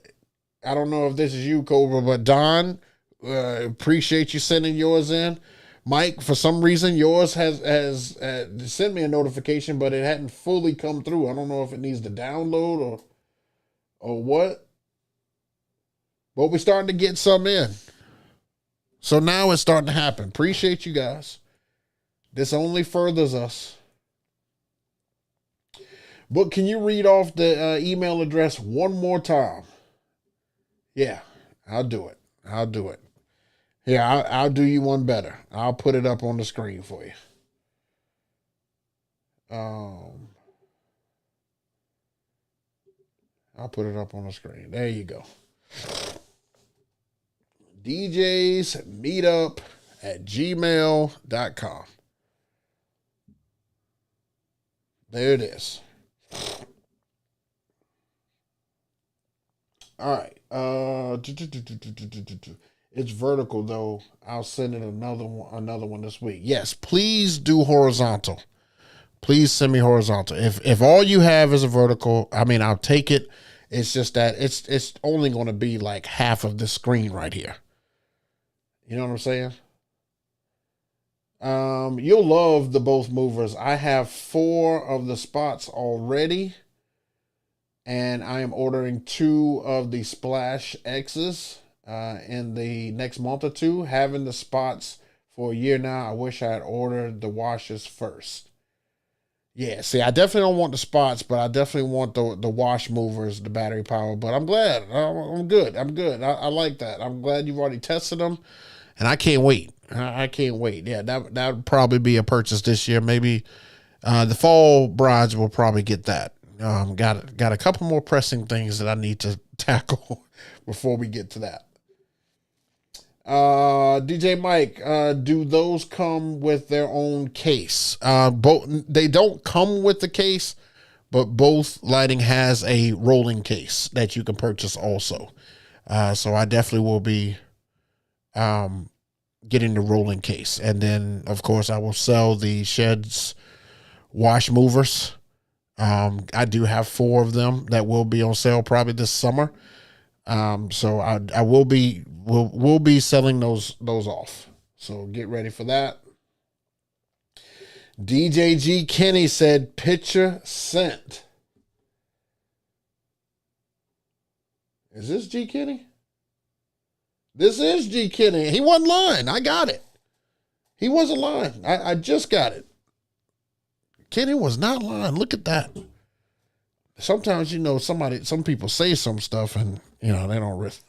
don't know if this is you, Cobra, but Don, appreciate you sending yours in. Mike, for some reason, yours has sent me a notification, but it hadn't fully come through. I don't know if it needs to download or what. But we're starting to get some in. So now it's starting to happen. Appreciate you guys. This only furthers us. Book, can you read off the email address one more time? Yeah, I'll do it. I'll do it. Here, I'll do you one better. I'll put it up on the screen for you. I'll put it up on the screen. There you go. DJs Meetup at gmail.com. There it is. All right. It's vertical though. I'll send it another one this week. Yes, please do horizontal. Please send me horizontal. If all you have is a vertical, I mean, I'll take it. It's just that it's only going to be like half of the screen right here. You know what I'm saying? You'll love the both movers. I have 4 of the spots already, and I am ordering 2 of the Splash X's in the next month or two. Having the spots for a year now, I wish I had ordered the washers first. Yeah, see, I definitely don't want the spots, but I definitely want the wash movers, the battery power. But I'm glad. I'm good. I'm good. I like that. I'm glad you've already tested them, and I can't wait. I can't wait. Yeah, that would probably be a purchase this year. Maybe the fall brides will probably get that. Got a couple more pressing things that I need to tackle before we get to that. DJ Mike, do those come with their own case? Both, they don't come with the case, but both lighting has a rolling case that you can purchase also. So I definitely will be getting the rolling case, and then of course I will sell the Sheds wash movers. I do have 4 of them that will be on sale probably this summer. So I will be we'll be selling those off. So get ready for that. DJ G Kenny said picture sent. Is this G Kenny? This is G Kenny. He wasn't lying. I got it. He wasn't lying. I just got it. Kenny was not lying. Look at that. Sometimes, some people say some stuff and, they don't risk.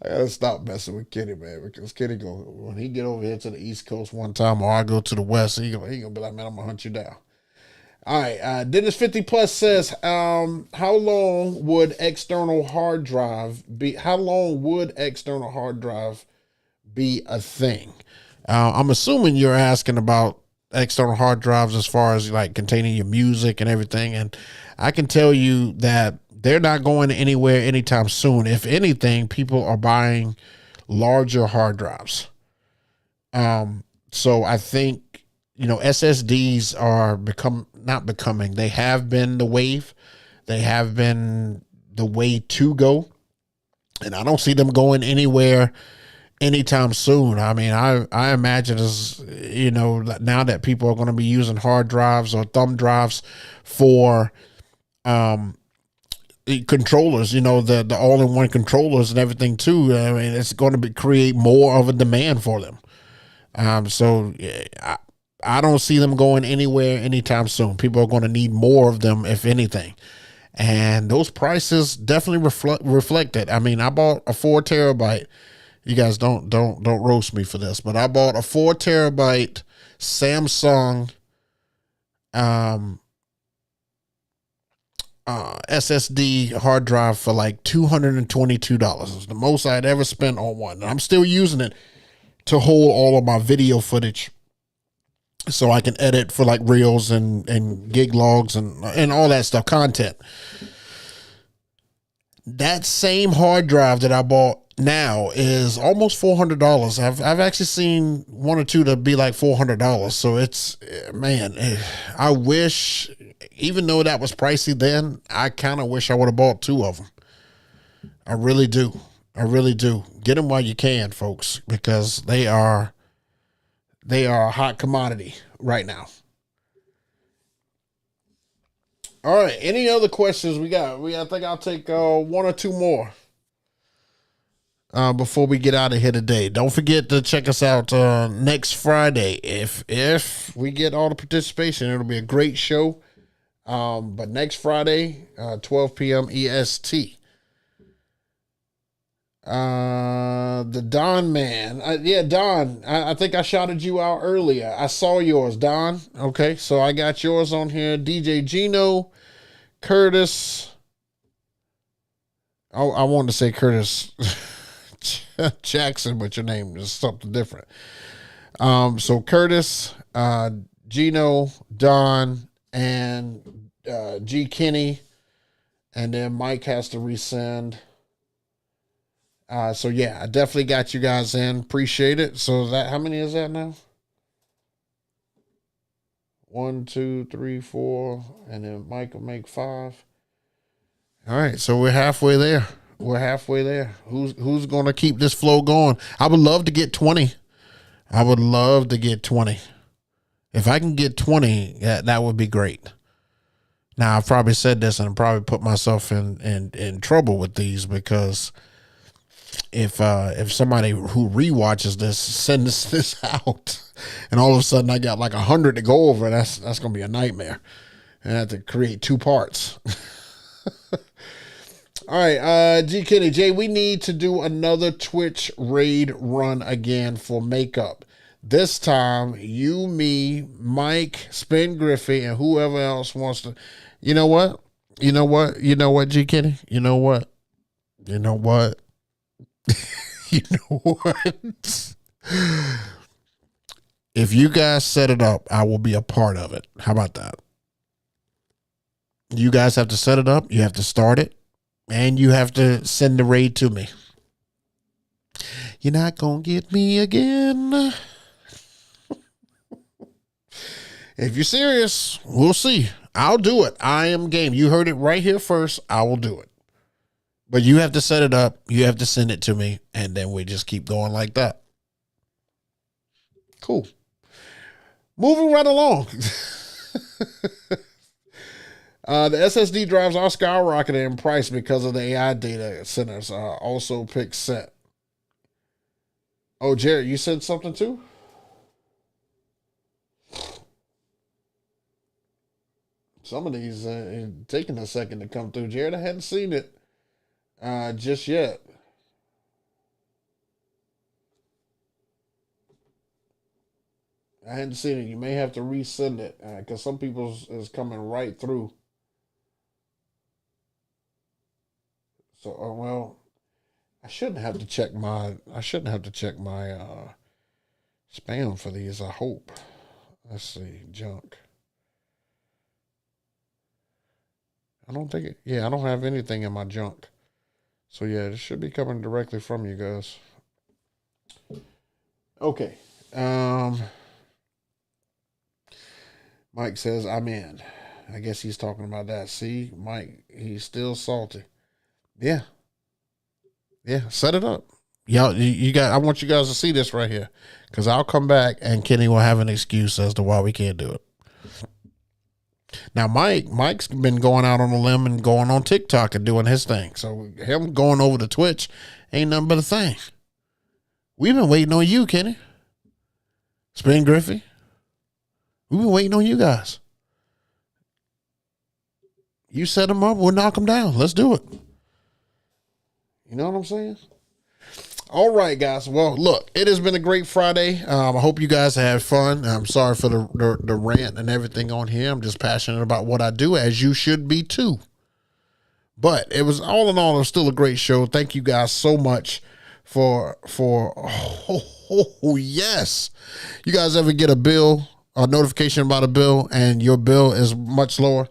I gotta stop messing with Kenny, man, because Kenny when he get over here to the East Coast one time, or I go to the West, he gonna be like, man, I'm gonna hunt you down. All right, Dennis 50 Plus says, how long would external hard drive be? How long would external hard drive be a thing? I'm assuming you're asking about external hard drives as far as like containing your music and everything. And I can tell you that they're not going anywhere anytime soon. If anything, people are buying larger hard drives. So I think, SSDs are they have been the wave. They have been the way to go. And I don't see them going anywhere anytime soon. I mean, I imagine now that people are going to be using hard drives or thumb drives for controllers, the all-in-one controllers and everything too. I mean, it's going to create more of a demand for them. So I don't see them going anywhere anytime soon. People are going to need more of them, if anything. And those prices definitely reflect it. I mean, I bought a 4 terabyte. You guys don't roast me for this, but I bought a 4 terabyte Samsung SSD hard drive for like $222. It's the most I'd ever spent on one. And I'm still using it to hold all of my video footage, so I can edit for like reels and gig logs and all that stuff, content. That same hard drive that I bought now is almost $400. I've actually seen 1 or 2 to be like $400. So it's, man, I wish, even though that was pricey then, I kind of wish I would have bought 2 of them. I really do. I really do. Get them while you can, folks, because they are a hot commodity right now. All right. Any other questions we got? I think I'll take 1 or 2 more. before we get out of here today. Don't forget to check us out next Friday. If we get all the participation, it'll be a great show. But next Friday, 12 p.m. EST. The Don man. Yeah, Don. I think I shouted you out earlier. I saw yours, Don. Okay, so I got yours on here. DJ Gino, Curtis. Oh, I wanted to say Curtis Jackson, but your name is something different. So Curtis, Gino, Don, and G Kenny, and then Mike has to resend. So yeah, I definitely got you guys in. Appreciate it. So that, how many is that now? 1, 2, 3, 4, and then Mike will make 5. All right, so we're halfway there. We're halfway there. Who's gonna keep this flow going? I would love to get 20. I would love to get 20. If I can get 20, that would be great. Now I've probably said this and I've probably put myself in trouble with these, because if somebody who rewatches this sends this out and all of a sudden I got like 100 to go over, that's gonna be a nightmare. And I have to create 2 parts. All right, G Kenny, Jay, we need to do another Twitch raid run again for makeup. This time, you, me, Mike, Spin Griffey, and whoever else wants to. You know what? You know what? You know what, G Kenny? You know what? You know what? You know what? If you guys set it up, I will be a part of it. How about that? You guys have to set it up. You have to start it. And you have to send the raid to me. You're not going to get me again. If you're serious, we'll see. I'll do it. I am game. You heard it right here first. I will do it. But you have to set it up. You have to send it to me. And then we just keep going like that. Cool. Moving right along. The SSD drives are skyrocketing in price because of the AI data centers. Also pick set. Oh, Jared, you said something too? Some of these taking a second to come through. Jared, I hadn't seen it just yet. I hadn't seen it. You may have to resend it because some people's is coming right through. So, well, I shouldn't have to check my spam for these, I hope. Let's see, junk. I don't think I don't have anything in my junk. So yeah, it should be coming directly from you guys. Okay. Mike says, I'm in. I guess he's talking about that. See, Mike, he's still salty. Yeah. Yeah, set it up. Y'all, I want you guys to see this right here, because I'll come back and Kenny will have an excuse as to why we can't do it. Now, Mike's been going out on a limb and going on TikTok and doing his thing. So him going over to Twitch ain't nothing but a thing. We've been waiting on you, Kenny. Spin Griffey. We've been waiting on you guys. You set them up, we'll knock them down. Let's do it. You know what I'm saying? All right, guys. Well, look, it has been a great Friday. I hope you guys had fun. I'm sorry for the rant and everything on here. I'm just passionate about what I do, as you should be too. But it was, all in all, it was still a great show. Thank you guys so much for yes. You guys ever get a bill, a notification about a bill, and your bill is much lower?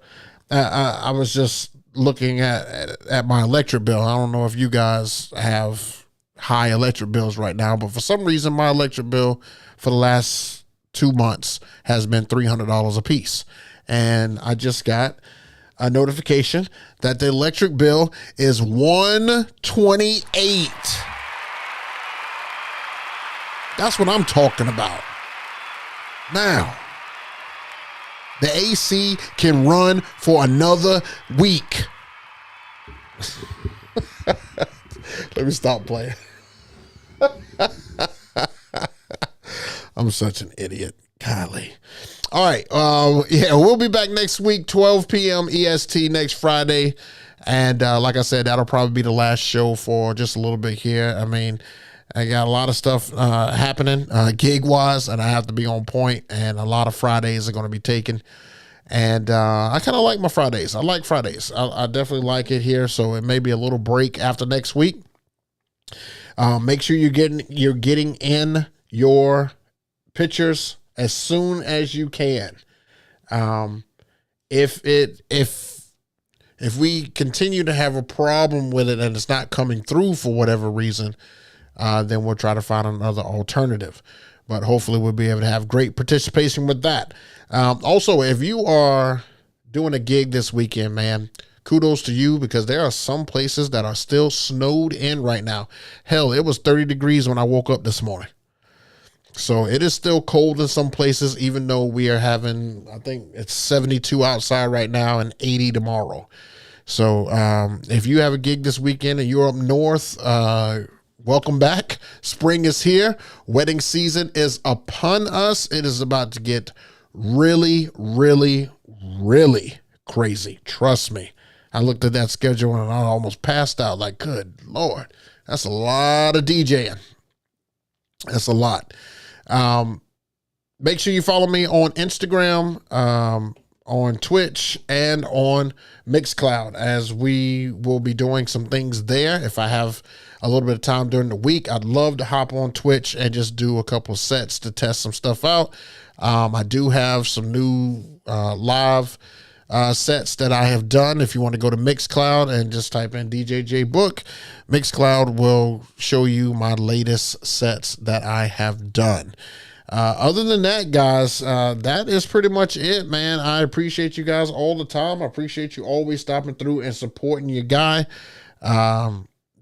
I was just looking at my electric bill. I don't know if you guys have high electric bills right now, but for some reason my electric bill for the last 2 months has been $300 a piece. And I just got a notification that the electric bill is $128. That's what I'm talking about. Now, the AC can run for another week. Let me stop playing. I'm such an idiot. Golly. All right. Yeah, we'll be back next week, 12 p.m. EST next Friday. And like I said, that'll probably be the last show for just a little bit here. I mean, I got a lot of stuff happening gig-wise, and I have to be on point, and a lot of Fridays are going to be taken. And I kind of like my Fridays. I like Fridays. I definitely like it here, so it may be a little break after next week. Make sure you're getting in your pictures as soon as you can. If we continue to have a problem with it and it's not coming through for whatever reason, then we'll try to find another alternative. But hopefully we'll be able to have great participation with that. Also, if you are doing a gig this weekend, man, kudos to you, because there are some places that are still snowed in right now. Hell, it was 30 degrees when I woke up this morning. So it is still cold in some places, even though we are having, I think it's 72 outside right now and 80 tomorrow. So if you have a gig this weekend and you're up north, welcome back. Spring is here. Wedding season is upon us. It is about to get really, really, really crazy. Trust me. I looked at that schedule and I almost passed out. Like, good Lord, that's a lot of DJing. That's a lot. Make sure you follow me on Instagram, on Twitch, and on Mixcloud, as we will be doing some things there. If I have a little bit of time during the week, I'd love to hop on Twitch and just do a couple of sets to test some stuff out. I do have some new live sets that I have done. If you want to go to Mixcloud and just type in DJ JayBook, Mixcloud will show you my latest sets that I have done. Other than that, guys, that is pretty much it, man. I appreciate you guys all the time. I appreciate you always stopping through and supporting your guy.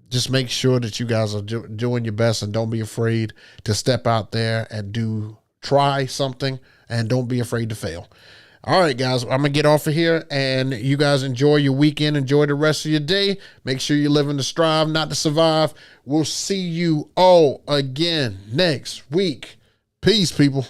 Just make sure that you guys are doing your best, and don't be afraid to step out there and try something, and don't be afraid to fail. All right, guys, I'm going to get off of here, and you guys enjoy your weekend. Enjoy the rest of your day. Make sure you're living to strive, not to survive. We'll see you all again next week. Peace, people.